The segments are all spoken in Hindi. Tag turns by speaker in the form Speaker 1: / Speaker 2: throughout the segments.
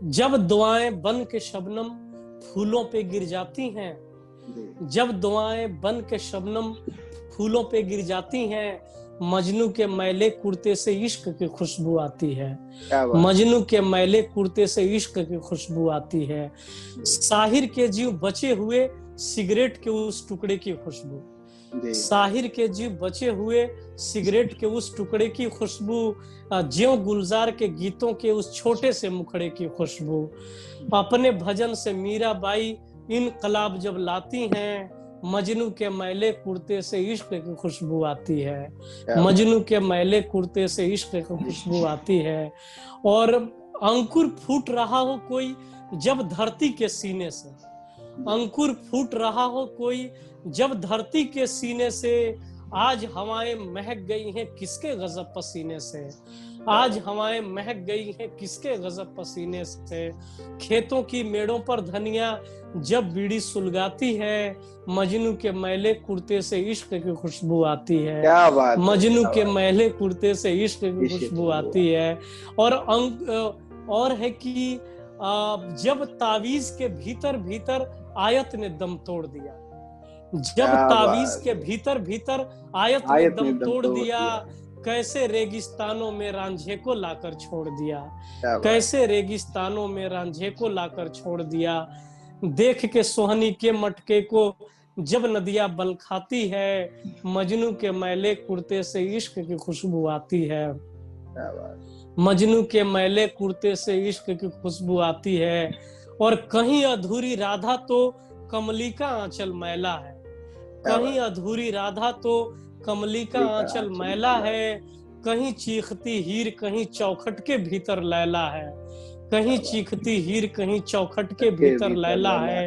Speaker 1: जब दुआएं बन के शबनम फूलों पे गिर जाती हैं, जब दुआएं बन के शबनम फूलों पे गिर जाती हैं, मजनू के मैले कुर्ते से इश्क की खुशबू आती है। मजनू के मैले कुर्ते से इश्क की खुशबू आती है। साहिर के जीव बचे हुए सिगरेट के उस टुकड़े की खुशबू, साहिर के जीव बचे हुए सिगरेट के उस टुकड़े की खुशबू, ज्यों गुलजार के गीतों के उस छोटे से मुखड़े की खुशबू। अपने भजन से मीराबाई इनकलाब जब लाती हैं, मजनू के मैले कुर्ते से इश्क की खुशबू आती है। मजनू के मैले कुर्ते से इश्क की खुशबू आती है। और अंकुर फूट रहा हो कोई जब धरती के सीने से, अंकुर फूट रहा हो कोई जब धरती के सीने से, आज हवाएं महक गई हैं किसके गजब पसीने से, आज हवाएं महक गई हैं किसके गजब पसीने से। खेतों की मेड़ों पर धनिया जब बीड़ी सुलगाती है, मजनू के मैले कुर्ते से इश्क की खुशबू आती है। मजनू के मैले कुर्ते से इश्क की खुशबू आती है। और है कि जब तावीज के भीतर भीतर आयत ने दम तोड़ दिया, जब तावीज के भीतर भीतर आयत ने दम तोड़ दिया, कैसे रेगिस्तानों में रांझे को लाकर छोड़ दिया, कैसे रेगिस्तानों में रांझे को लाकर छोड़ दिया। देख के सोहनी के मटके को जब नदियां बल खाती है, मजनू के मैले कुर्ते से इश्क की खुशबू आती है। मजनू के मैले कुर्ते से इश्क की खुशबू आती है। और कहीं अधूरी राधा तो कमली का आंचल मैला है, कहीं अधूरी राधा तो कमली का आंचल मैला है। कहीं चीखती हीर कहीं चौखट के भीतर लैला है, कहीं चीखती हीर कहीं चौखट के भीतर लैला है।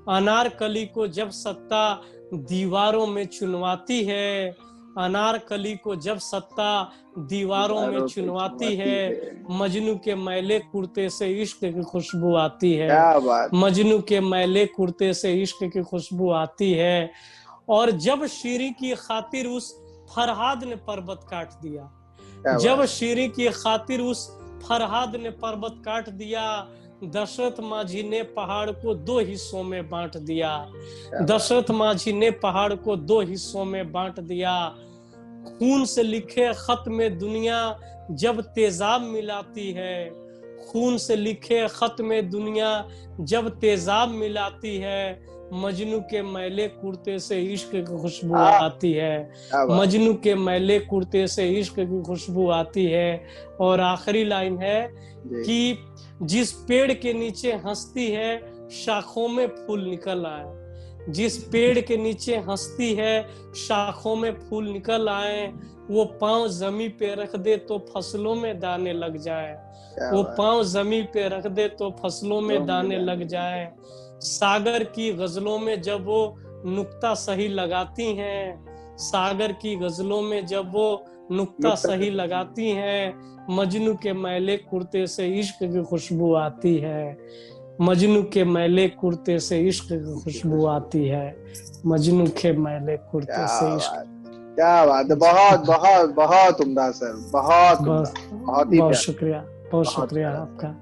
Speaker 1: अनारकली को जब सत्ता दीवारों में चुनवाती है, अनारकली को जब सत्ता दीवारों में चुनवाती है, मजनू के मैले कुर्ते से इश्क की खुशबू आती है। मजनू के मैले कुर्ते से इश्क की खुशबू आती है। और जब शीरी की खातिर उस फरहाद ने पर्वत काट दिया, जब शीरी की खातिर उस फरहाद ने पर्वत काट दिया, दशरथ माझी ने पहाड़ को दो हिस्सों में बांट दिया, दशरथ माझी ने पहाड़ को दो हिस्सों में बांट दिया। खून से लिखे खत में दुनिया जब तेजाब मिलाती है, खून से लिखे खत में दुनिया जब तेजाब मिलाती है, मजनू के मैले कुर्ते से इश्क की खुशबू आती है। मजनू के मैले कुर्ते से इश्क की खुशबू आती है। और आखिरी लाइन है कि जिस पेड़ के नीचे हंसती है शाखों में फूल निकल आए, जिस पेड़ के नीचे हंसती है शाखों में फूल निकल आए, वो पांव जमी पे रख दे तो फसलों में दाने लग जाए, वो पांव जमी पे रख दे तो फसलों में दाने लग जाए। सागर की गजलों में जब वो नुक्ता सही लगाती हैं, सागर की गजलों में जब वो नुक्ता सही लगाती हैं, मजनू के मैले कुर्ते से इश्क की खुशबू आती है। मजनू के मैले कुर्ते से इश्क की खुशबू आती है। मजनू के मैले कुर्ते से इश्क।
Speaker 2: क्या बात है, बहुत बहुत बहुत उम्दा सर, बहुत
Speaker 1: बहुत शुक्रिया, बहुत शुक्रिया आपका।